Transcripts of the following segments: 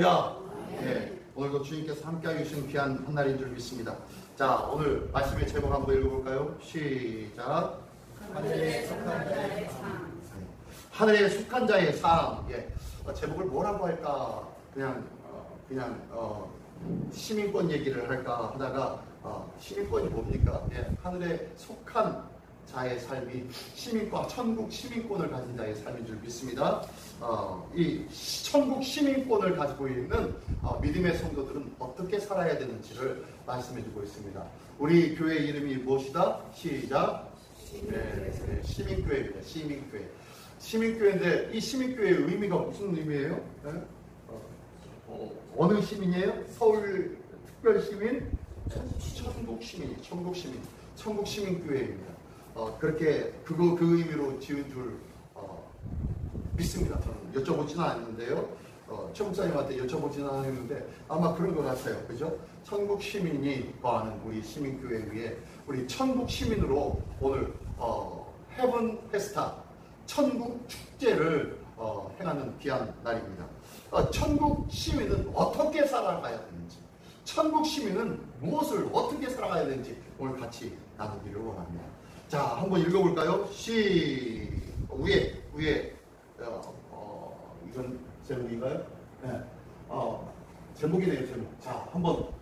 할렐루야. 네, 오늘도 주님께서 함께하여 주신 귀한 한 날인 줄 믿습니다. 자, 오늘 말씀의 제목 한번 읽어볼까요? 시작. 하늘에 속한 자의 삶. 하늘에 속한 자의 삶. 예. 제목을 뭐라고 할까? 그냥 시민권 얘기를 할까 하다가 시민권이 뭡니까? 예. 하늘에 속한 자의 삶이 시민권, 천국 시민권을 가진 자의 삶인 줄 믿습니다. 이 천국 시민권을 가지고 있는 믿음의 성도들은 어떻게 살아야 되는지를 말씀해주고 있습니다. 우리 교회 이름이 무엇이다? 시작. 네, 시민교회입니다. 시민교회. 시민교회인데 이 시민교회의 의미가 무슨 의미예요? 네? 어느 시민이에요? 서울 특별시민? 천국 시민, 천국 시민교회입니다. 그렇게 그 의미로 지은 줄 믿습니다. 저는 여쭤보지는 않았는데요. 최목사님한테 여쭤보지는 않았는데 아마 그런 것 같아요. 그죠? 천국 시민이 거하는 우리 시민교회 위에 우리 천국 시민으로 오늘 헤븐 페스타 천국 축제를 행하는 귀한 날입니다. 천국 시민은 어떻게 살아가야 되는지, 천국 시민은 무엇을 어떻게 살아가야 되는지 오늘 같이 나누기를 원합니다. 자, 한번 읽어볼까요? 위에 이건 제목인가요? 네. 제목이네요, 제목. 자, 한번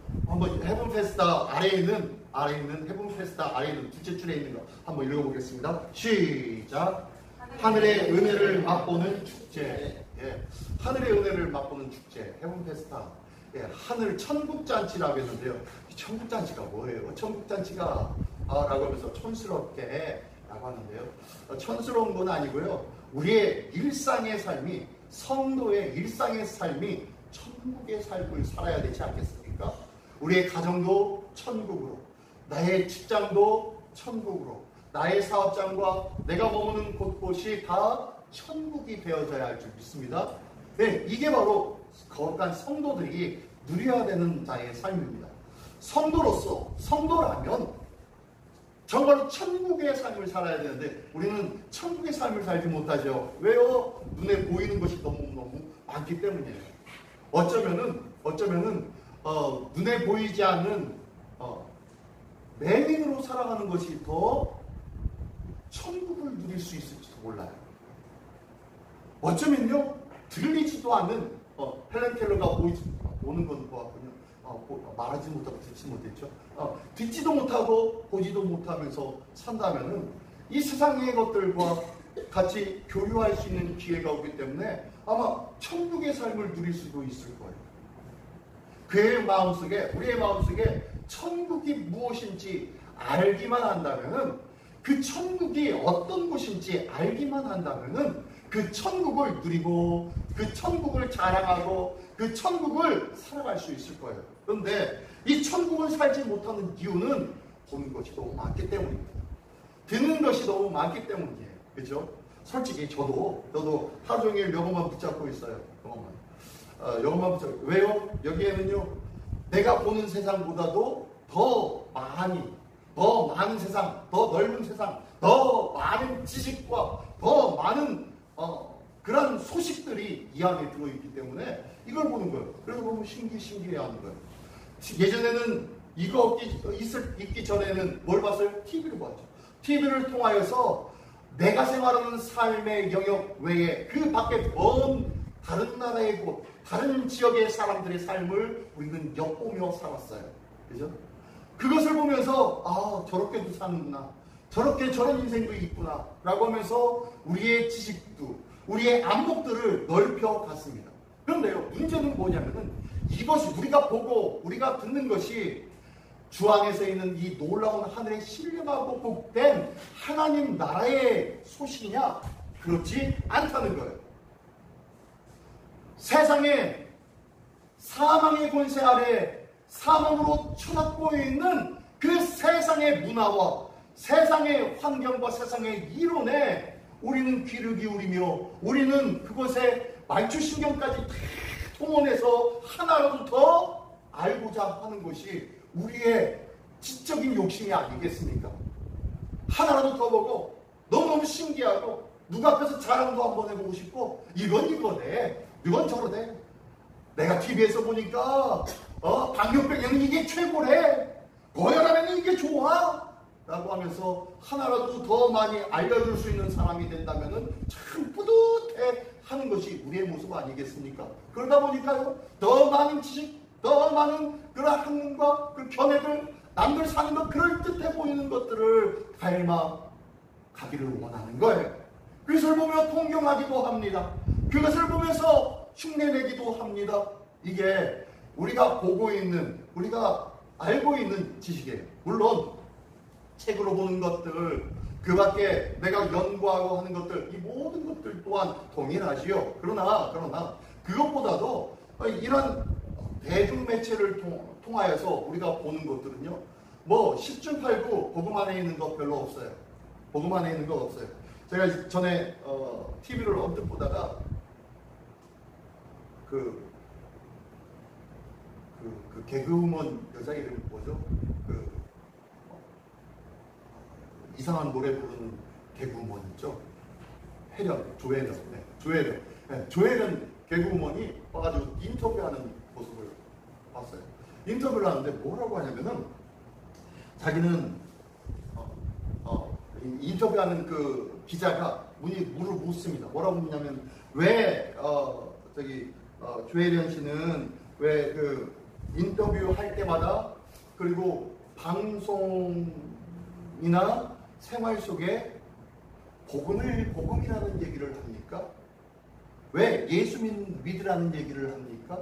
헤븐 페스타 아래에 있는 헤븐 페스타 아래에 있는 둘째 줄에 있는 거 한번 읽어보겠습니다. 시작. 하늘의 은혜를 맛보는 축제. 예. 하늘의 은혜를 맛보는 축제. 헤븐 페스타. 예. 하늘 천국 잔치라고 했는데요. 천국 잔치가 뭐예요? 천국 잔치가 라고 하면서 촌스럽게 라고 하는데요. 촌스러운 건 아니고요. 우리의 일상의 삶이, 성도의 일상의 삶이 천국의 삶을 살아야 되지 않겠습니까? 우리의 가정도 천국으로, 나의 직장도 천국으로, 나의 사업장과 내가 머무는 곳곳이 다 천국이 되어져야 할 줄 믿습니다. 네, 이게 바로 거룩한 성도들이 누려야 되는 자의 삶입니다. 성도라면 정말로 천국의 삶을 살아야 되는데 우리는 천국의 삶을 살지 못하죠. 왜요? 눈에 보이는 것이 너무 많기 때문이에요. 어쩌면은 눈에 보이지 않는 내면으로 살아가는 것이 더 천국을 누릴 수 있을지도 몰라요. 어쩌면요, 들리지도 않는 헬렌 켈러가 보는 건 보았군요. 말하지 못하고 듣지 못했죠. 듣지도 못하고 보지도 못하면서 산다면은 이 세상의 것들과 같이 교류할 수 있는 기회가 오기 때문에 아마 천국의 삶을 누릴 수도 있을 거예요. 그의 마음속에, 우리의 마음속에 천국이 무엇인지 알기만 한다면은, 그 천국이 어떤 곳인지 알기만 한다면은 그 천국을 누리고 그 천국을 자랑하고 그 천국을 살아갈 수 있을 거예요. 그런데 이 천국을 살지 못하는 이유는 보는 것이 너무 많기 때문입니다. 듣는 것이 너무 많기 때문이에요. 그렇죠? 솔직히 저도 하루 종일 영어만 붙잡고 있어요. 영어만 붙잡고. 왜요? 여기에는요, 내가 보는 세상보다도 더 많은 세상, 더 넓은 세상, 더 많은 지식과 더 많은 그런 소식들이 이 안에 들어있기 때문에 이걸 보는 거예요. 그래서 너무 신기해하는 거예요. 예전에는 이거 있기 전에는 뭘 봤어요? TV를 봤죠. TV를 통하여서 내가 생활하는 삶의 영역 외에 그 밖에 먼 다른 나라의 곳, 다른 지역의 사람들의 삶을 우리는 엿보며 살았어요. 그죠? 그것을 보면서 저렇게도 사는구나, 저런 인생도 있구나 라고 하면서 우리의 지식도, 우리의 안목들을 넓혀갔습니다. 그런데요, 문제는 뭐냐면은 이것이 우리가 보고 우리가 듣는 것이 주 안에서 있는 이 놀라운 하늘의 신령하고 복된 하나님 나라의 소식이냐? 그렇지 않다는 거예요. 세상에 사망의 권세 아래 사망으로 처박고 있는 그 세상의 문화와 세상의 환경과 세상의 이론에 우리는 귀를 기울이며 우리는 그것에 말초신경까지 다 동원해서 하나라도 더 알고자 하는 것이 우리의 지적인 욕심이 아니겠습니까? 하나라도 더 보고 너무너무 신기하고 누가 앞에서 자랑도 한번 해보고 싶고 이건 이거네, 이건 저러네. 내가 TV에서 보니까 당뇨병에는 이게 최고래. 고혈압에는 이게 좋아. 라고 하면서 하나라도 더 많이 알려줄 수 있는 사람이 된다면 참 뿌듯해 하는 것이 우리의 모습 아니겠습니까? 그러다 보니까요, 더 많은 지식, 더 많은 그런 학문과 그 견해들, 남들 사는 것 그럴듯해 보이는 것들을 닮아가기를 원하는 거예요. 그것을 보며 동경하기도 합니다. 그것을 보면서 흉내내기도 합니다. 이게 우리가 보고 있는, 우리가 알고 있는 지식이에요. 물론 책으로 보는 것들, 그 밖에 내가 연구하고 하는 것들, 이 모든 것들 또한 동일하지요. 그러나 그것보다도 이런 대중매체를 통하여서 우리가 보는 것들은요, 뭐 10중 8구 복음 안에 있는 것 별로 없어요. 복음 안에 있는 거 없어요. 제가 전에 TV를 언뜻 보다가 그 개그우먼 여자 이름이 뭐죠? 이상한 노래 부르는 개그우먼 있죠? 조혜련. 조혜련 개그우먼이 와가지고 인터뷰하는 모습을 봤어요. 인터뷰를 하는데 뭐라고 하냐면은 자기는 인터뷰하는 그 기자가 물을 묻습니다. 뭐라고 묻냐면 왜 조혜련 씨는 왜 그 인터뷰 할 때마다 그리고 방송이나 생활 속에 복음이라는 얘기를 합니까? 왜 예수 믿으라는 얘기를 합니까?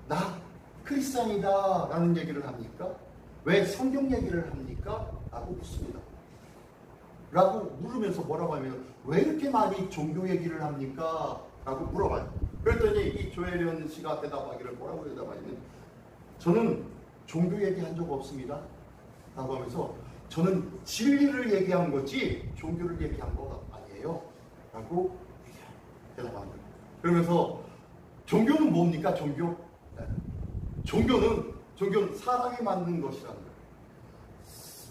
나 크리스찬이다 라는 얘기를 합니까? 왜 성경 얘기를 합니까? 라고 묻습니다. 라고 물으면서 뭐라고 하면 왜 이렇게 많이 종교 얘기를 합니까? 라고 물어봐요. 그랬더니 이 조혜련 씨가 대답하기를 뭐라고 대답하냐면 저는 종교 얘기한 적 없습니다. 라고 하면서 저는 진리를 얘기한 거지 종교를 얘기한 거 아니에요. 라고 대답하는 거예요. 그러면서 종교는 뭡니까? 종교는 사람이 만든 것이라는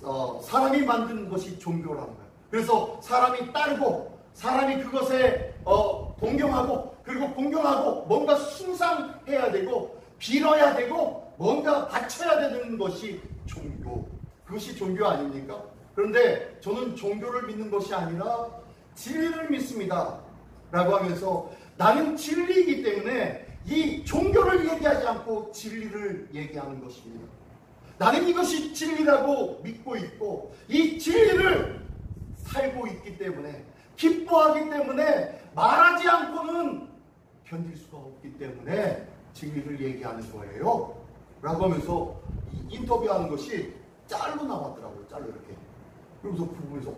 거예요. 사람이 만든 것이 종교라는 거예요. 그래서 사람이 따르고 사람이 그것에 동경하고 그리고 공경하고 뭔가 숭상해야 되고 빌어야 되고 뭔가 바쳐야 되는 것이 종교. 그것이 종교 아닙니까? 그런데 저는 종교를 믿는 것이 아니라 진리를 믿습니다. 라고 하면서 나는 진리이기 때문에 이 종교를 얘기하지 않고 진리를 얘기하는 것입니다. 나는 이것이 진리라고 믿고 있고 이 진리를 살고 있기 때문에 기뻐하기 때문에 말하지 않고는 견딜 수가 없기 때문에 진리를 얘기하는 거예요. 라고 하면서 이 인터뷰하는 것이 짤로 나왔더라고요. 짤로 이렇게. 그러면서 그 부분에서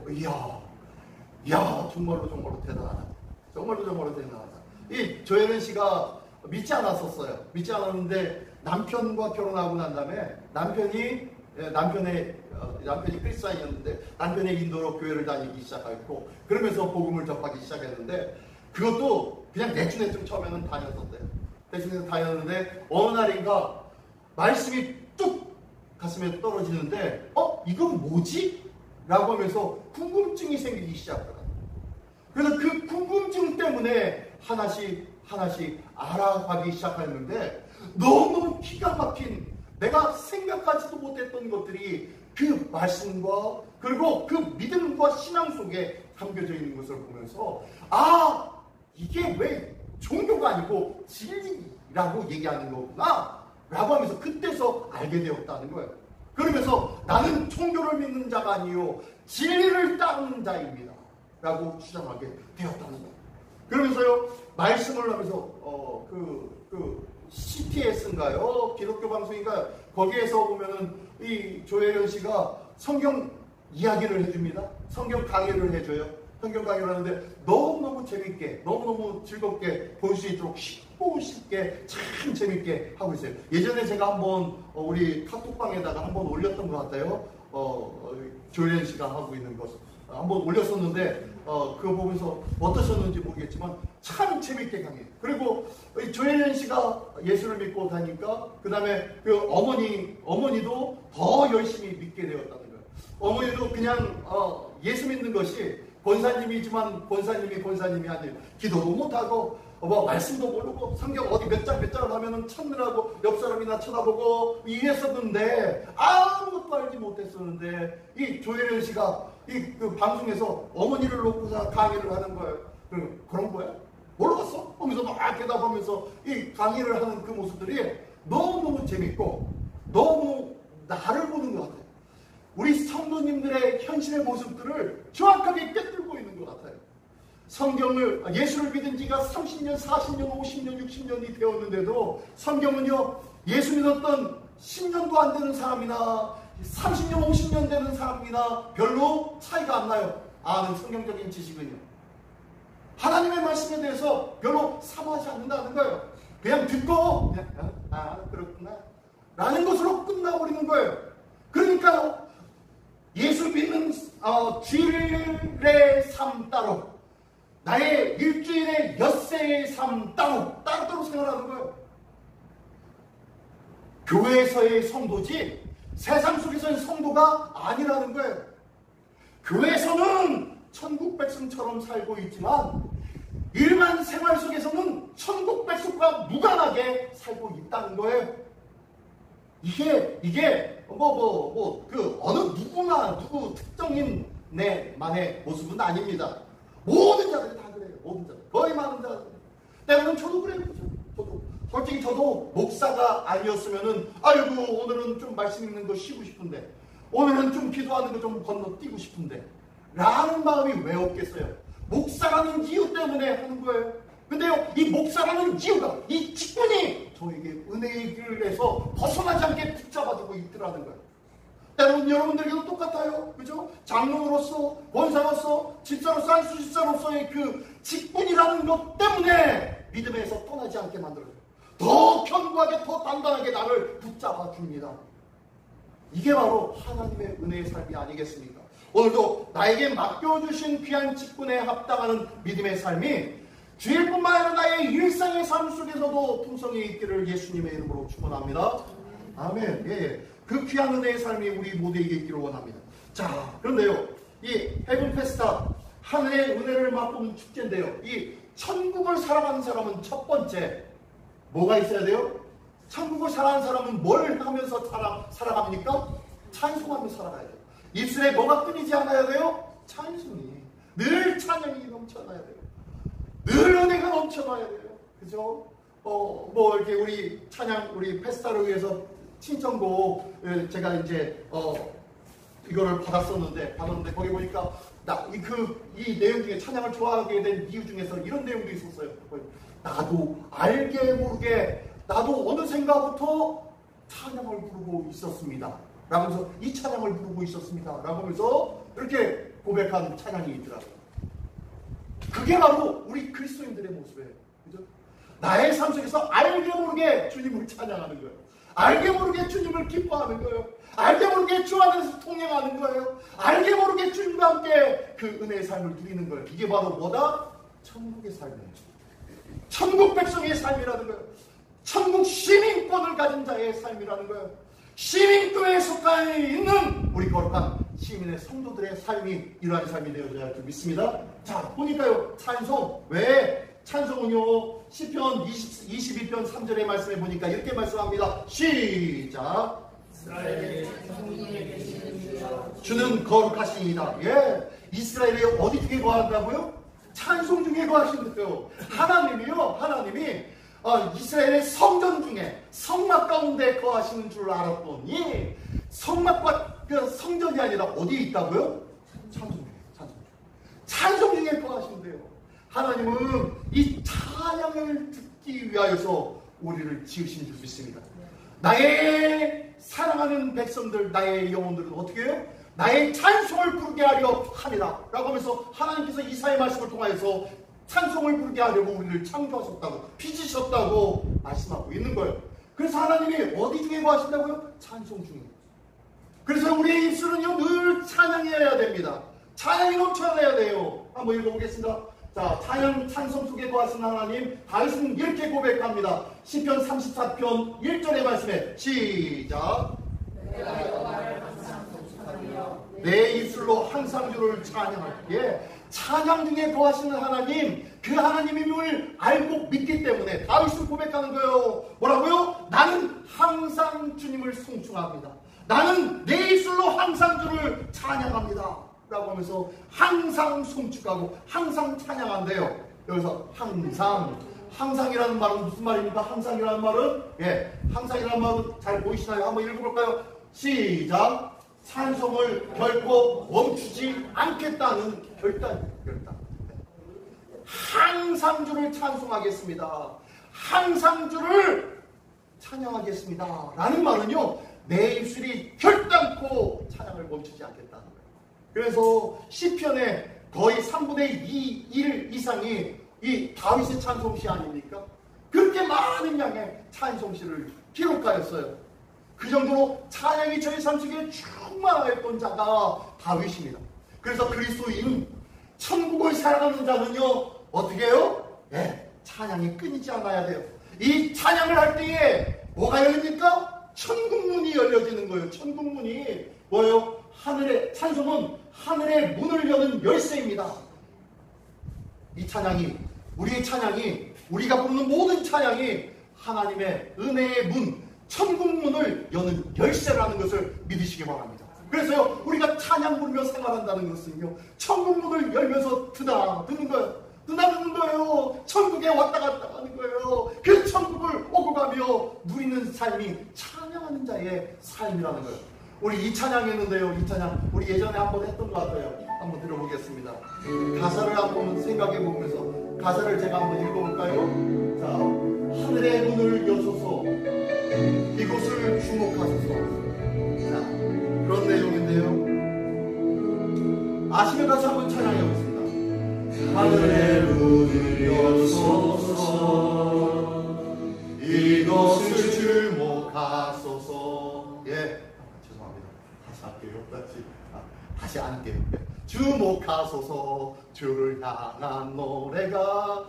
이야 정말로 대단하다. 정말로 대단하다. 이 조혜련 씨가 믿지 않았었어요. 믿지 않았는데 남편과 결혼하고 난 다음에 남편이 크리스찬이었는데 남편의 인도로 교회를 다니기 시작했고 그러면서 복음을 접하기 시작했는데 그것도 그냥 대충 처음에는 다녔었대요. 대충 다녔는데 어느 날인가 말씀이 뚝 가슴에 떨어지는데 이건 뭐지? 라고 하면서 궁금증이 생기기 시작하더라고요. 그래서 그 궁금증 때문에 하나씩 알아가기 시작했는데 너무 기가 막힌 내가 생각하지도 못했던 것들이 그 말씀과 그리고 그 믿음과 신앙 속에 담겨져 있는 것을 보면서 이게 왜 종교가 아니고 진리라고 얘기하는 거구나 라고 하면서 그때서 알게 되었다는 거예요. 그러면서 나는 종교를 믿는 자가 아니요 진리를 따르는 자입니다 라고 주장하게 되었다는 거예요. 그러면서요 말씀을 하면서 CTS인가요? 기독교 방송인가요? 거기에서 보면은 이 조혜련 씨가 성경 이야기를 해줍니다. 성경 강의를 해줘요. 성경 강의를 하는데 너무너무 재밌게 너무너무 즐겁게 볼 수 있도록 쉽게 참 재밌게 하고 있어요. 예전에 제가 한번 우리 카톡방에다가 한번 올렸던 것 같아요. 조혜련 씨가 하고 있는 것 한번 올렸었는데 그거 보면서 어떠셨는지 모르겠지만 참 재밌게 강해요. 그리고 조혜련 씨가 예수를 믿고 다니까 그 다음에 그 어머니도 더 열심히 믿게 되었다는 거예요. 어머니도 그냥 예수 믿는 것이 권사님이지만 권사님이 아니에요. 기도도 못하고 뭐 말씀도 모르고 성경 어디 몇 장을 하면은 찾느라고 옆 사람이나 쳐다보고 이랬었는데 아무것도 알지 못했었는데 이 조혜련 씨가 그 방송에서 어머니를 놓고서 강의를 하는 거예요. 그런 거야? 몰랐어? 하면서 막 대답하면서 이 강의를 하는 그 모습들이 너무너무 재밌고 너무 나를 보는 것 같아요. 우리 성도님들의 현실의 모습들을 정확하게 꿰뚫고 있는 것 같아요. 성경을, 예수를 믿은 지가 30년, 40년, 50년, 60년이 되었는데도 성경은요, 예수 믿었던 10년도 안 되는 사람이나 30년, 50년 되는 사람이나 별로 차이가 안 나요. 아는 성경적인 지식은요. 하나님의 말씀에 대해서 별로 사모하지 않는다는 거예요. 그냥 듣고 그냥 그렇구나 라는 것으로 끝나버리는 거예요. 그러니까요, 예수 믿는 주일의 삶 따로, 나의 일주일의 엿새의 삶 따로 생활하는 거예요. 교회에서의 성도지 세상 속에서의 성도가 아니라는 거예요. 교회에서는 천국 백성처럼 살고 있지만 일반 생활 속에서는 천국 백성과 무관하게 살고 있다는 거예요. 이게 그 어느 누구나 누구 특정인 내만의 모습은 아닙니다. 모든 자들이 다 그래요. 모든 자들, 거의 많은 자들. 때로는 저도 그래요. 솔직히 저도 목사가 아니었으면은 아이고 오늘은 좀 말씀 읽는 거 쉬고 싶은데, 오늘은 좀 기도하는 거 좀 건너뛰고 싶은데 라는 마음이 왜 없겠어요? 목사라는 이유 때문에 하는 거예요. 근데요, 이 목사라는 이유가, 이 직분이 저에게 은혜의 길을 해서 벗어나지 않게 붙잡아주고 있더라는 거예요. 때로는 여러분들에게도 똑같아요. 그죠? 장로로서, 권사로서, 집사로서, 안수집사로서의 그 직분이라는 것 때문에 믿음에서 떠나지 않게 만들어요. 더 견고하게, 더 단단하게 나를 붙잡아 줍니다. 이게 바로 하나님의 은혜의 삶이 아니겠습니까? 오늘도 나에게 맡겨주신 귀한 직분에 합당하는 믿음의 삶이 주일뿐만 아니라 나의 일상의 삶 속에서도 풍성히 있기를 예수님의 이름으로 축원합니다. 아멘. 예. 그 귀한 은혜의 삶이 우리 모두에게 있기를 원합니다. 자, 그런데요, 이 헤븐 페스타, 하늘의 은혜를 맛보는 축제인데요, 이 천국을 살아가는 사람은 첫 번째 뭐가 있어야 돼요? 천국을 살아가는 사람은 뭘 하면서 살아갑니까? 찬송하면서 살아가야 돼요. 입술에 뭐가 끊이지 않아야 돼요? 찬송이. 늘 찬양이 넘쳐나야 돼요. 늘 은혜가 넘쳐나야 돼요. 그죠? 이렇게 우리 찬양, 우리 페스타를 위해서 신청곡, 제가 이제, 이거를 받았는데, 거기 보니까, 이 내용 중에 찬양을 좋아하게 된 이유 중에서 이런 내용도 있었어요. 나도 알게 모르게, 나도 어느샌가부터 찬양을 부르고 있었습니다. 라면서 이 찬양을 부르고 있었습니다. 라고 하면서 이렇게 고백한 찬양이 있더라고요. 그게 바로 우리 그리스도인들의 모습이에요. 그죠? 나의 삶 속에서 알게 모르게 주님을 찬양하는 거예요. 알게 모르게 주님을 기뻐하는 거예요. 알게 모르게 주 안에서 통행하는 거예요. 알게 모르게 주님과 함께 그 은혜의 삶을 누리는 거예요. 이게 바로 뭐다? 천국의 삶이에요. 천국 백성의 삶이라는 거예요. 천국 시민권을 가진 자의 삶이라는 거예요. 시민교회에 속해 있는 우리 거룩한 시민의 성도들의 삶이 이러한 삶이 되어져야 할 줄 믿습니다. 자, 보니까요, 찬송. 왜? 찬송은요, 시편 22편 3절의 말씀에 보니까 이렇게 말씀합니다. 시작. 주는 거룩하시니이다. 예. 이스라엘이 어디 중에 거한다고요? 찬송 중에 거하신대요. 하나님이 이스라엘의 성전 중에 성막 가운데 거하시는 줄 알았더니 성막과 그 성전이 아니라 어디에 있다고요? 찬송 중에 거하신대요. 하나님은 이 찬양을 듣기 위하여서 우리를 지으신 줄 믿습니다. 나의 사랑하는 백성들, 나의 영혼들은 어떻게 해요? 나의 찬송을 부르게 하려 함이라 라고 하면서 하나님께서 이사야의 말씀을 통하여서 찬송을 부르게 하려고 우리를 창조하셨다고, 빚으셨다고 말씀하고 있는 거예요. 그래서 하나님이 어디 중에 거하신다고요? 찬송 중에. 그래서 우리의 입술은요, 늘 찬양해야 됩니다. 찬양이 넘쳐나야 돼요. 한번 읽어보겠습니다. 자, 찬송 속에 거하신 하나님, 다윗은 이렇게 고백합니다. 시편 34편 1절의 말씀에 시작. 내 입술로 항상 주를 찬양할게. 찬양 중에 거하시는 하나님, 그 하나님임을 알고 믿기 때문에 다윗은 고백하는 거예요. 뭐라고요? 나는 항상 주님을 송축합니다. 나는 내 입술로 항상 주를 찬양합니다. 라고 하면서 항상 송축하고 항상 찬양한대요. 여기서 항상이라는 말은 무슨 말입니까? 항상이라는 말은, 항상이라는 말은 잘 보이시나요? 한번 읽어볼까요? 시작. 찬송을 결코 멈추지 않겠다는 결단. 항상 주를 찬송하겠습니다. 항상 주를 찬양하겠습니다. 라는 말은요, 내 입술이 결단코 찬양을 멈추지 않겠다는 거예요. 그래서 시편의 거의 3분의 1 이상이 이 다윗의 찬송시 아닙니까? 그렇게 많은 양의 찬송시를 기록하였어요. 그 정도로 찬양이 저희 삶 속에 충만하였던 자가 다윗입니다. 그래서 그리스도인 천국을 살아가는 자는요, 어떻게 해요? 찬양이 끊이지 않아야 돼요. 이 찬양을 할 때에 뭐가 열립니까? 천국문이 열려지는 거예요. 천국문이 뭐예요? 찬송은 하늘의 문을 여는 열쇠입니다. 이 찬양이, 우리의 찬양이, 우리가 부르는 모든 찬양이 하나님의 은혜의 문, 천국문을 여는 열쇠라는 것을 믿으시기 바랍니다. 그래서요, 우리가 찬양 부르며 생활한다는 것은요, 천국문을 열면서 듣는 거예요. 천국에 왔다 갔다 하는 거예요. 그 천국을 오고 가며 누리는 삶이 찬양하는 자의 삶이라는 거예요. 우리 이 찬양했는데요, 이 찬양 우리 예전에 한번 했던 것 같아요. 한번 들어보겠습니다. 가사를 한번 생각해 보면서 가사를 제가 한번 읽어볼까요? 자, 하늘의 문을 여소서, 이곳을 주목하소서. 자, 그런 내용인데요. 아시면 다시 한번 찬양해 보겠습니다. 하늘의 문을 여소서, 이곳을 주목하소서. 죄송합니다. 다시 할게요. 다시 안 할게요. 주목하소서, 주를 향한 노래가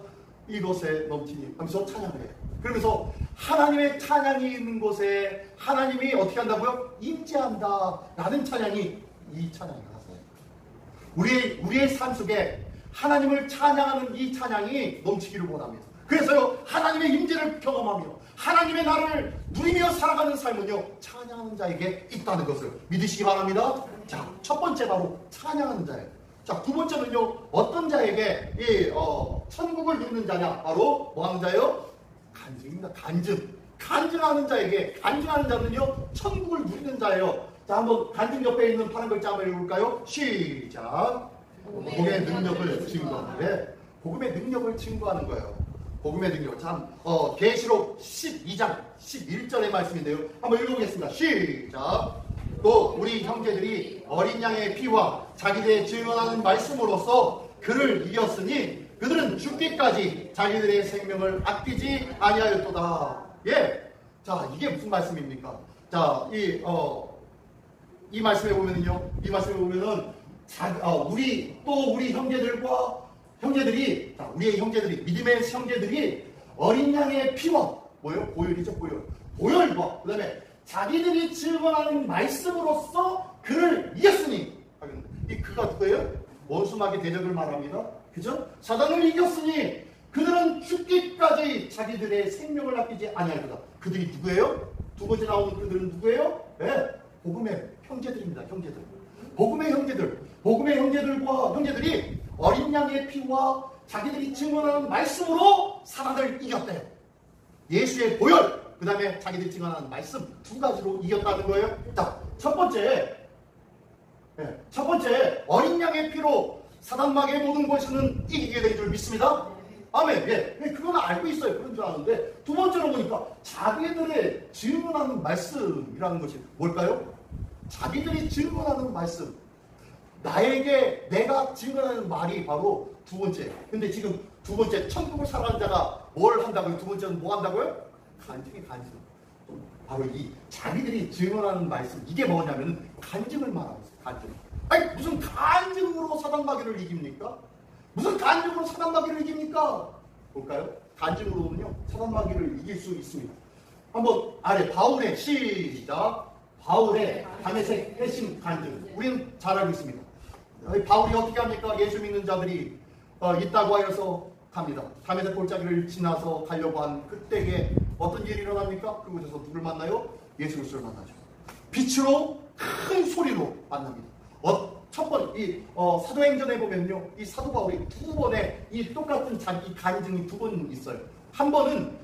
이곳에 넘치니 하면서 찬양을 해요. 그러면서 하나님의 찬양이 있는 곳에 하나님이 어떻게 한다고요? 임재한다 라는 찬양이 이 찬양이 나왔어요. 우리의 삶 속에 하나님을 찬양하는 이 찬양이 넘치기를 원합니다. 그래서요, 하나님의 임재를 경험하며 하나님의 나를 누리며 살아가는 삶은요, 찬양하는 자에게 있다는 것을 믿으시기 바랍니다. 자, 첫 번째 바로 찬양하는 자예요. 자, 두 번째는요, 어떤 자에게 천국을 누리는 자냐? 바로 뭐 하는 자예요? 간증입니다. 간증하는 자에게, 간증하는 자는요, 천국을 누리는 자예요. 자, 한번 간증 옆에 있는 파란 글자 한번 읽어볼까요? 시작. 복음의 능력을 증거하는. 복음의 능력을 증거하는 거예요. 복음의 능력. 참, 계시록 12장 11절의 말씀인데요. 한번 읽어보겠습니다. 시작. 또 우리 형제들이 어린 양의 피와 자기들의 증언하는 말씀으로써 그를 이겼으니 그들은 죽기까지 자기들의 생명을 아끼지 아니하였도다. 자, 이게 무슨 말씀입니까? 자, 이 말씀에 보면은요, 우리 형제들이, 우리의 형제들이, 믿음의 형제들이 어린 양의 피와, 보혈이죠, 보혈과, 그 다음에 자기들이 증언하는 말씀으로써 그를 이겼으니, 이 그가 누구예요? 원수마귀 대적을 말합니다. 그죠? 사단을 이겼으니 그들은 죽기까지 자기들의 생명을 아끼지 아니하리로다. 그들이 누구예요? 두 번째 나오는 그들은 누구예요? 복음의 형제들입니다. 복음의 형제들과 형제들이 어린 양의 피와 자기들이 증언하는 말씀으로 사단을 이겼대요. 예수의 보혈, 그 다음에 자기들이 증언하는 말씀, 두 가지로 이겼다는 거예요. 자, 첫 번째 어린 양의 피로 사단마귀의 모든 것은 이기게 될 줄 믿습니다. 아멘. 그건 알고 있어요. 그런 줄 아는데, 두 번째로 보니까 자기들의 증언하는 말씀이라는 것이 뭘까요? 자기들이 증언하는 말씀. 내가 증언하는 말이 바로 두 번째. 근데 지금 두 번째, 천국을 살아가는 자가 뭘 한다고요? 두 번째는 뭐 한다고요? 간증. 바로 이 자기들이 증언하는 말씀, 이게 뭐냐면 간증을 말하고 있어요. 간증. 아니, 무슨 간증으로 사단마귀를 이깁니까? 볼까요? 간증으로는요, 사단마귀를 이길 수 있습니다. 한번 아래 바울의 시작. 바울의 다메섹 회심 간증. 우리는 잘 알고 있습니다. 바울이 어떻게 합니까? 예수 믿는 자들이 있다고 하여서 갑니다. 담에색 골짜기를 지나서 가려고 한 그때에 어떤 일이 일어납니까? 그곳에서 누굴 만나요? 예수 그리스도를 만나죠. 빛으로 큰 소리로 만납니다. 첫 번, 사도행전에 보면요, 이 사도 바울이 두 번의 이 똑같은 자기 간증이 두 번 있어요. 한 번은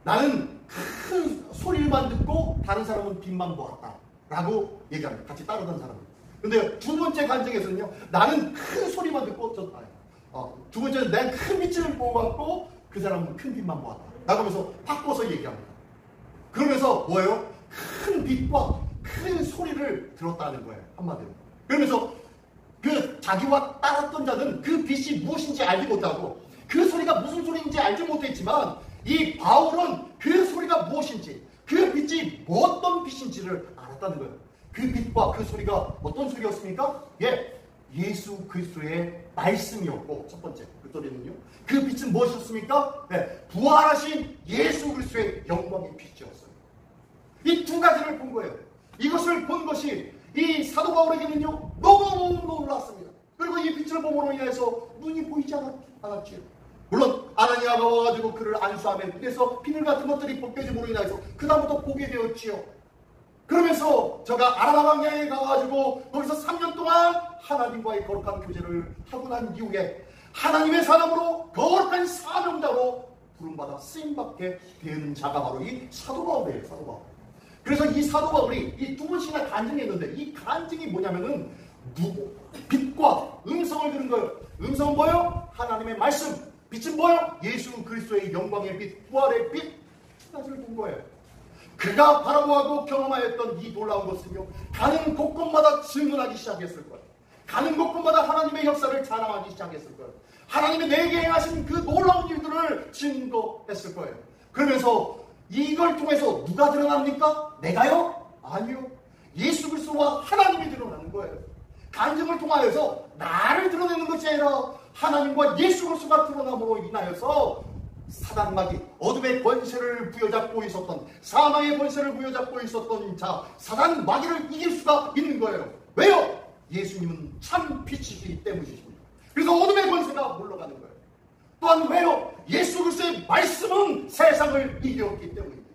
나는 큰 소리만 듣고 다른 사람은 빛만 보았다 라고 얘기합니다. 같이 따르던 사람은. 근데 두 번째 간증에서는요, 나는 큰 소리만 듣고 두 번째는 난 큰 빛을 보았고 그 사람은 큰 빛만 보았다 라고 하면서 바꿔서 얘기합니다. 그러면서 뭐예요? 큰 빛과 큰 소리를 들었다는 거예요. 한마디로. 그러면서 그 자기와 따랐던 자는 그 빛이 무엇인지 알지 못하고 그 소리가 무슨 소리인지 알지 못했지만 이 바울은 그 소리가 무엇인지 그 빛이 어떤 빛인지를 알았다는 거예요. 그 빛과 그 소리가 어떤 소리였습니까? 예수 그리스도의 말씀이었고, 첫 번째 그 소리는요. 그 빛은 무엇이었습니까? 부활하신 예수 그리스도의 영광의 빛이었어요. 이 두 가지를 본 거예요. 이것을 본 것이 이 사도 바울에게는요 너무 놀랐습니다. 그리고 이 빛을 봄으로 인해서 눈이 보이지 않았지요. 물론 아나니아가 와가지고 그를 안수하며 그래서 비늘 같은 것들이 벗겨짐으로 인해서 그 다음부터 보게 되었지요. 그러면서 저가 아라바 광야에 가가지고 거기서 3년 동안 하나님과의 거룩한 교제를 하고 난 이후에 하나님의 사람으로 거룩한 사명자로 부름받아 쓰임받게 된 자가 바로 이 사도 바울이에요. 사도 바울. 그래서 이 사도 바울이 이 두 번씩이나 간증했는데 이 간증이 뭐냐면은 빛과 음성을 들은 거예요. 음성은 뭐예요? 하나님의 말씀. 빛은 뭐예요? 예수 그리스도의 영광의 빛, 부활의 빛. 두 가지를 본 거예요. 그가 바라보고 경험하였던 이 놀라운 것은요, 가는 곳곳마다 증언하기 시작했을 거예요. 가는 곳곳마다 하나님의 역사를 자랑하기 시작했을 거예요. 하나님이 내게 행하신 그 놀라운 일들을 증거했을 거예요. 그러면서 이걸 통해서 누가 드러납니까? 내가요? 아니요. 예수 그리스도와 하나님이 드러나는 거예요. 간증을 통하여서 나를 드러내는 것이 아니라 하나님과 예수 그리스도가 드러남으로 인하여서 사단마귀, 어둠의 권세를 부여잡고 있었던, 사망의 권세를 부여잡고 있었던 자, 사단 마귀를 이길 수가 있는 거예요. 왜요? 예수님은 참 빛이기 때문이십니다. 그래서 어둠의 권세가 물러가는 거예요. 또한 왜요? 예수 그리스도의 말씀은 세상을 이겼기 때문입니다.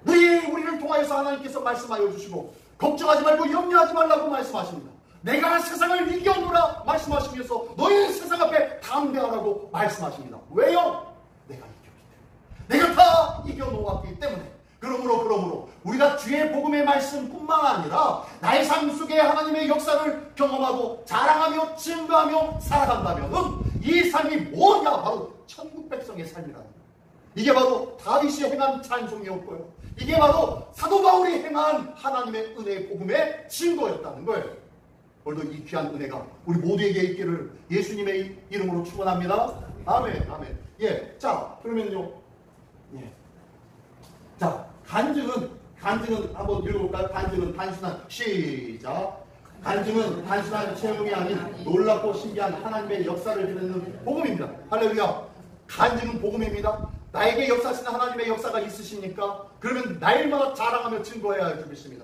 우리를 통하여서 하나님께서 말씀하여 주시고 걱정하지 말고 염려하지 말라고 말씀하십니다. 내가 세상을 이겨노라 말씀하시면서 너희는 세상 앞에 담대하라고 말씀하십니다. 왜요? 내가 이겼기 때문에. 내가 다 이겨놓았기 때문에. 그러므로 우리가 주의 복음의 말씀뿐만 아니라 나의 삶 속에 하나님의 역사를 경험하고 자랑하며 증거하며 살아간다면 이 삶이 뭐냐? 바로 천국 백성의 삶이라는 거예요. 이게 바로 다윗이 행한 찬송이었고요. 이게 바로 사도 바울이 행한 하나님의 은혜의 복음의 증거였다는 거예요. 오늘도 이 귀한 은혜가 우리 모두에게 있기를 예수님의 이름으로 축원합니다. 아멘, 아멘. 자, 그러면요. 자, 간증은 한번 읽어볼까요? 간증은 단순한, 시작. 간증은 단순한 체험이 아닌 놀랍고 신기한 하나님의 역사를 드러내는 복음입니다. 할렐루야. 간증은 복음입니다. 나에게 역사하시는 하나님의 역사가 있으십니까? 그러면 날마다 자랑하며 증거해야 되겠습니다.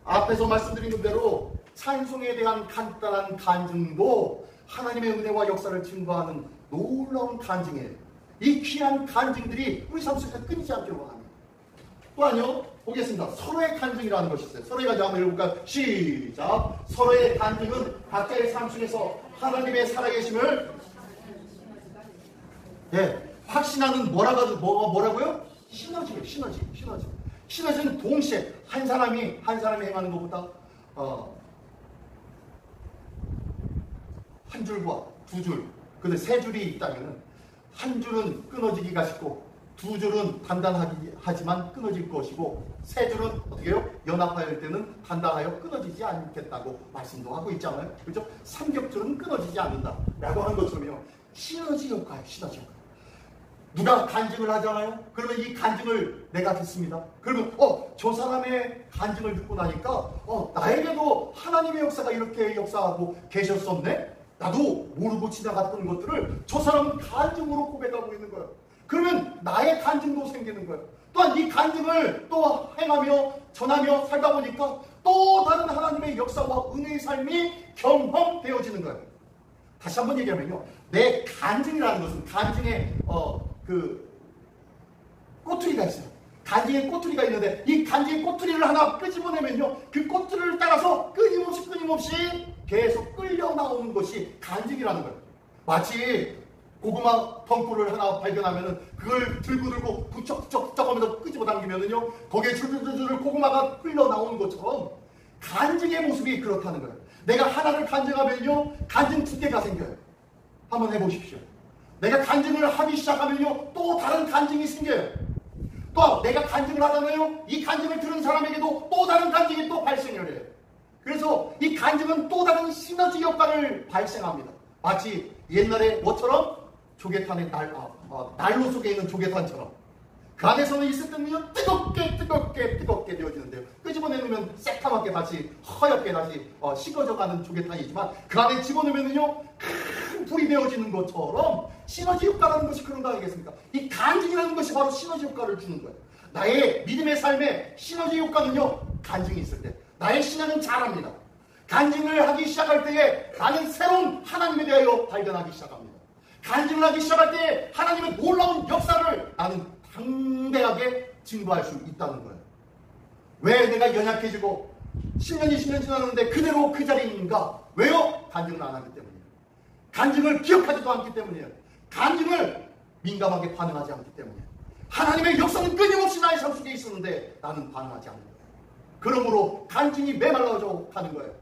앞에서 말씀드린 대로 찬송에 대한 간단한 간증도 하나님의 은혜와 역사를 증거하는 놀라운 간증이에요. 이 귀한 간증들이 우리 삶 속에 끊이지 않기를 원합니다. 또한요, 보겠습니다. 서로의 간증이라는 것이 있어요. 서로의 간증 한번 읽어볼까요? 시작. 서로의 간증은 각자의 삶 속에서 하나님의 살아계심을 확신하는 뭐라고요? 시너지예요. 시너지. 시너지는 동시에 한 사람이 행하는 것보다 한 줄과 두 줄, 근데 세 줄이 있다면 한 줄은 끊어지기가 쉽고 두 줄은 단단하지만 끊어질 것이고 세 줄은 어떻게 해요? 연합하여 때는 단단하여 끊어지지 않겠다고 말씀도 하고 있잖아요. 그렇죠? 삼겹줄은 끊어지지 않는다 라고 하는 것처럼요. 시너지 효과예요. 시너지 효과. 누가 간증을 하잖아요. 그러면 이 간증을 내가 듣습니다. 그러면 저 사람의 간증을 듣고 나니까 나에게도 하나님의 역사가 이렇게 역사하고 계셨었네. 나도 모르고 지나갔던 것들을 저 사람은 간증으로 고백하고 있는 거예요. 그러면 나의 간증도 생기는 거예요. 또한 이 간증을 또 행하며 전하며 살다 보니까 또 다른 하나님의 역사와 은혜의 삶이 경험되어지는 거예요. 다시 한번 얘기하면요, 내 간증이라는 것은 간증의 꼬투리가 있어요. 간증의 꼬투리가 있는데 이 간증의 꼬투리를 하나 끄집어내면요, 그 꼬투리를 따라서 끊임없이 계속 끌려 나오는 것이 간증이라는 거예요. 마치 고구마 덩굴을 하나 발견하면은 그걸 들고 부쩍부쩍 하면서 끄집어 당기면은요, 거기에 줄줄줄 고구마가 흘러 나오는 것처럼 간증의 모습이 그렇다는 거예요. 내가 하나를 간증하면요, 간증 2개가 생겨요. 한번 해보십시오. 내가 간증을 하기 시작하면요, 또 다른 간증이 생겨요. 또 내가 간증을 하잖아요. 이 간증을 들은 사람에게도 또 다른 간증이 또 발생을 해요. 그래서 이 간증은 또 다른 시너지 효과를 발생합니다. 마치 옛날에 뭐처럼 조개탄의 난로 속에 있는 조개탄처럼 그 안에서는 있을 때는요, 뜨겁게 되어지는데요, 끄집어내면 새까맣게 다시 허옇게 다시 식어져가는 조개탄이지만 그 안에 집어넣으면요, 큰 불이 되어지는 것처럼 시너지 효과라는 것이 그런 거 아니겠습니까? 이 간증이라는 것이 바로 시너지 효과를 주는 거예요. 나의 믿음의 삶에 시너지 효과는요, 간증이 있을 때 나의 신앙은 자랍니다. 간증을 하기 시작할 때에 나는 새로운 하나님에 대하여 발견하기 시작합니다. 간증을 하기 시작할 때 하나님의 놀라운 역사를 나는 당대하게 증거할 수 있다는 거예요. 왜 내가 연약해지고 10년이 지났는데 그대로 그 자리인가? 왜요? 간증을 안 하기 때문이에요. 간증을 기억하지도 않기 때문이에요. 간증을 민감하게 반응하지 않기 때문이에요. 하나님의 역사는 끊임없이 나의 삶 속에 있었는데 나는 반응하지 않는 거예요. 그러므로 간증이 메말라져 가는 거예요.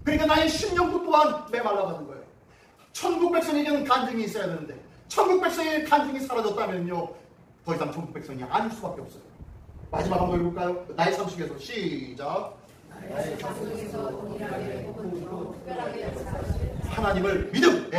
그러니까 나의 심령도 또한 메말라가는 거예요. 천국 백성에게는 간증이 있어야 되는데 천국 백성의 간증이 사라졌다면요, 더 이상 천국 백성이 아닐 수밖에 없어요. 마지막 한번 읽을까요? 나의 삶 속에서 시작. 나의 삶 속에서 동일하게 혹은 특별하게 역사하실 하나님을 믿음.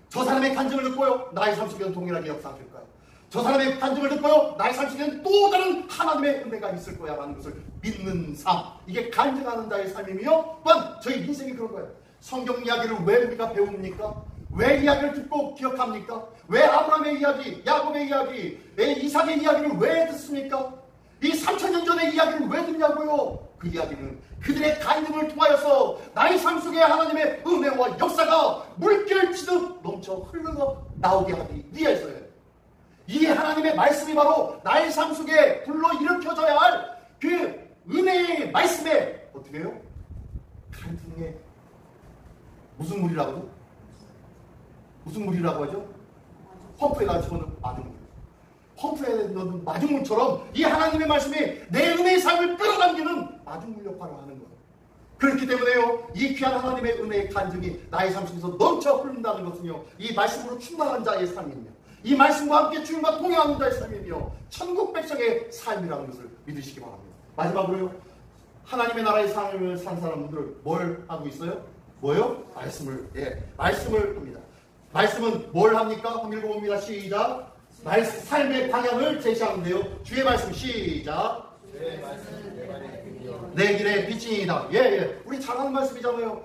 저 사람의 간증을 듣고요, 나의 삶 속에서 동일하게 역사하실 거예요. 저 사람의 간증을 듣고요, 나의 삶 속에는 또 다른 하나님의 은혜가 있을 거야 라는 것을 믿는 삶, 이게 간증하는 자의 삶이며 또한 저희 인생이 그런 거예요. 성경 이야기를 왜 우리가 배웁니까? 왜 이야기를 듣고 기억합니까? 왜 아브라함의 이야기, 야곱의 이야기, 이삭의 이야기를 왜 듣습니까? 이 3000년 전의 이야기를 왜 듣냐고요? 그 이야기는 그들의 간증을 통하여서 나의 삶 속에 하나님의 은혜와 역사가 물결 치듯 넘쳐 흘러 나오게 하기 위해서예요. 이 하나님의 말씀이 바로 나의 삶 속에 불러 일으켜져야 할 그 은혜의 말씀에 어떻게 해요? 간증에 무슨 물이라고 하죠? 무슨 물이라고 하죠? 펌프에다 집어넣은 마중물. 펌프에 넣는 마중물처럼 이 하나님의 말씀이 내 은혜의 삶을 끌어당기는 마중물 역할을 하는 거예요. 그렇기 때문에요, 이 귀한 하나님의 은혜의 간증이 나의 삶 속에서 넘쳐 흐른다는 것은요, 이 말씀으로 충만한 자의 삶이며 이 말씀과 함께 주님과 동행하는 자의 삶이며 천국 백성의 삶이라는 것을 믿으시기 바랍니다. 마지막으로요, 하나님의 나라의 삶을 산 사람들은 뭘 하고 있어요? 뭐요? 말씀을 합니다. 말씀은 뭘 합니까? 한번 읽어봅니다. 시작. 삶의 방향을 제시하는데요. 주의 말씀 시작. 주의 말씀은 내 길의 빛이니이다. 우리 잘 아는 말씀이잖아요.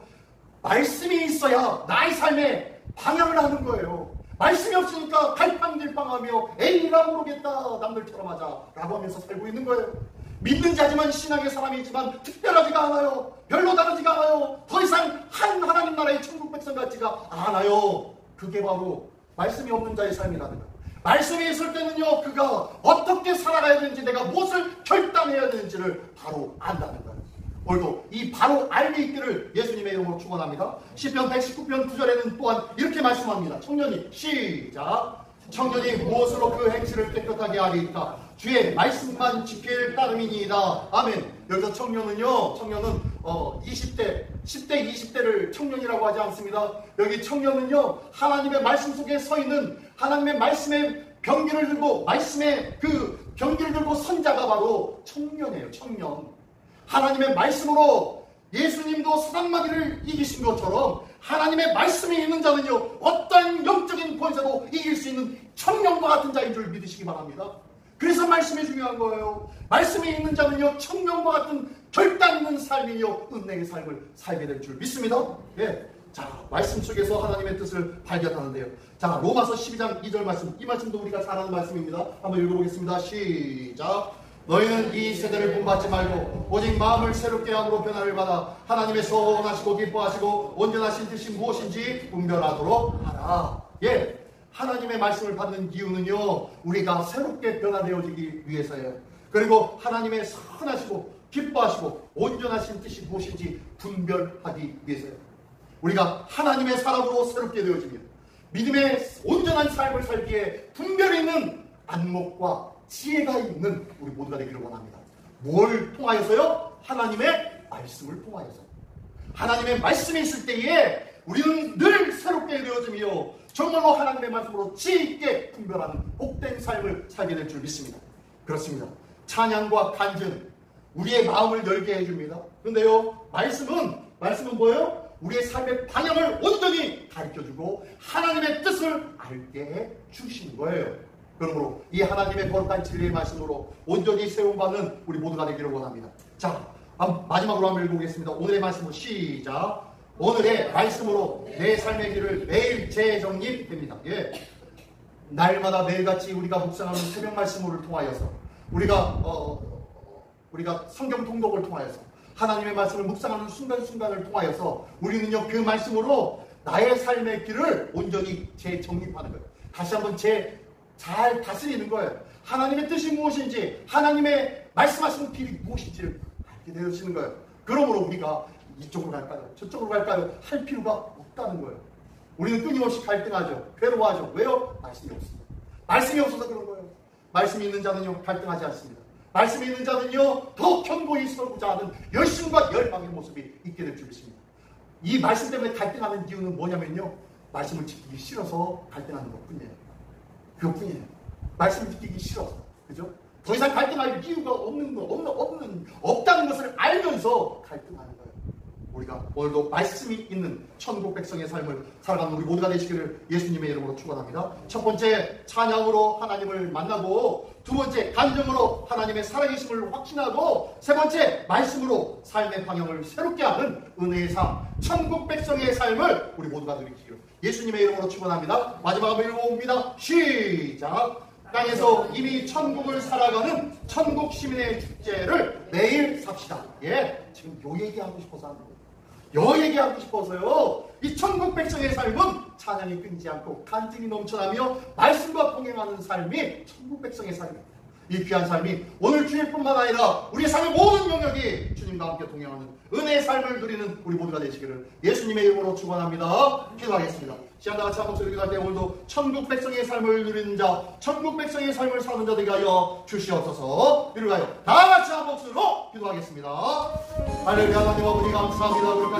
말씀이 있어야 나의 삶의 방향을 하는 거예요. 말씀이 없으니까 갈팡질팡하며 에이라 모르겠다, 남들처럼 하자 라고 하면서 살고 있는 거예요. 믿는 자지만 신앙의 사람이지만 특별하지가 않아요. 별로 다르지가 않아요. 더 이상 한 하나님 나라의 천국 백성 같지가 않아요. 그게 바로 말씀이 없는 자의 삶이라는 거예요. 말씀이 있을 때는요, 그가 어떻게 살아가야 되는지, 내가 무엇을 결단해야 되는지를 바로 안다는 거예요. 오늘도 이 바로 알게 있기를 예수님의 이름으로 축원합니다. 시편 119편 9절에는 또한 이렇게 말씀합니다. 청년이 시작. 청년이 무엇으로 그 행실을 깨끗하게 하리까? 주의 말씀만 지킬 따름이니이다. 아멘. 여기서 청년은 20대, 10대, 20대를 청년이라고 하지 않습니다. 여기 청년은요, 하나님의 말씀 속에 서 있는 하나님의 말씀의 병기를 들고, 말씀의 그 병기를 들고 선 자가 바로 청년이에요. 청년. 하나님의 말씀으로 예수님도 사단마귀를 이기신 것처럼 하나님의 말씀이 있는 자는요, 어떠한 영적인 권세도 이길 수 있는 청년과 같은 자인 줄 믿으시기 바랍니다. 그래서 말씀이 중요한 거예요. 말씀이 있는 자는요, 청년과 같은 결단 있는 삶이요, 은혜의 삶을 살게 될 줄 믿습니다. 자, 말씀 속에서 하나님의 뜻을 발견하는데요. 자, 로마서 12장 2절 말씀, 이 말씀도 우리가 잘 아는 말씀입니다. 한번 읽어보겠습니다. 시작. 너희는 이 세대를 본받지 말고 오직 마음을 새롭게 함으로 변화를 받아 하나님의 선하시고 기뻐하시고 온전하신 뜻이 무엇인지 분별하도록 하라. 예, 하나님의 말씀을 받는 이유는요, 우리가 새롭게 변화되어지기 위해서예요. 그리고 하나님의 선하시고 기뻐하시고 온전하신 뜻이 무엇인지 분별하기 위해서요. 우리가 하나님의 사람으로 새롭게 되어지며 믿음의 온전한 삶을 살기에 분별이 있는 안목과 지혜가 있는 우리 모두가 되기를 원합니다. 뭘 통하여서요? 하나님의 말씀을 통하여서. 하나님의 말씀이 있을 때에 우리는 늘 새롭게 되어지며 정말로 하나님의 말씀으로 지혜 있게 분별하는 복된 삶을 살게 될 줄 믿습니다. 그렇습니다. 찬양과 간증, 우리의 마음을 열게 해줍니다. 그런데요, 말씀은 뭐예요? 우리의 삶의 방향을 온전히 가르쳐주고 하나님의 뜻을 알게 해주시는 거예요. 그러므로 이 하나님의 거룩한 진리의 말씀으로 온전히 세움받는 우리 모두가 되기를 원합니다. 자, 마지막으로 한번 읽어보겠습니다. 오늘의 말씀으로 시작. 오늘의 말씀으로 내 삶의 길을 매일 재정립됩니다. 예. 날마다 매일같이 우리가 묵상하는 새벽 말씀을 통하여서 우리가 성경 통독을 통하여서 하나님의 말씀을 묵상하는 순간순간을 통하여서 우리는요, 그 말씀으로 나의 삶의 길을 온전히 재정립하는 거예요. 다시 한번 잘 다스리는 거예요. 하나님의 뜻이 무엇인지, 하나님의 말씀하시는 길이 무엇인지를 알게 되어지는 거예요. 그러므로 우리가 이쪽으로 갈까요? 저쪽으로 갈까요? 할 필요가 없다는 거예요. 우리는 끊임없이 갈등하죠. 괴로워하죠. 왜요? 말씀이 없습니다. 말씀이 없어서 그런 거예요. 말씀이 있는 자는요, 갈등하지 않습니다. 말씀이 있는 자는요, 더 견고히 서고자 하는 열심과 열망의 모습이 있게 될 줄 믿습니다. 이 말씀 때문에 갈등하는 이유는 뭐냐면요, 말씀을 지키기 싫어서 갈등하는 것뿐이에요. 그것뿐이에요. 말씀을 지키기 싫어서. 그죠? 더 이상 갈등할 이유가 없다는 것을 알면서 갈등하는 거예요. 우리가 오늘도 말씀이 있는 천국 백성의 삶을 살아가는 우리 모두가 되시기를 예수님의 이름으로 축원합니다. 첫 번째, 찬양으로 하나님을 만나고, 두 번째, 간증으로 하나님의 살아계심을 확신하고, 세 번째, 말씀으로 삶의 방향을 새롭게 하는 은혜의 삶, 천국 백성의 삶을 우리 모두가 누리기를 예수님의 이름으로 축원합니다. 마지막 한번 읽어봅니다. 시작. 땅에서 이미 천국을 살아가는 천국 시민의 축제를 매일 삽시다. 예, 지금 요 얘기하고 싶어서 하는 거예요. 요 얘기하고 싶어서요. 이 천국 백성의 삶은 찬양이 끊이지 않고 간증이 넘쳐나며 말씀과 동행하는 삶이 천국 백성의 삶입니다. 이 귀한 삶이 오늘 주일뿐만 아니라 우리의 삶의 모든 영역이 주님과 함께 동행하는 은혜의 삶을 누리는 우리 모두가 되시기를 예수님의 이름으로 축원합니다. 기도하겠습니다. 시간다 같이 한 목소리 기도할 때 오늘도 천국 백성의 삶을 누리는 자, 천국 백성의 삶을 사는 자 되게 하여 주시옵소서. 이를 하여 다 같이 한 목소리로 기도하겠습니다. 할렐루야. 하나님 아버지 감사합니다.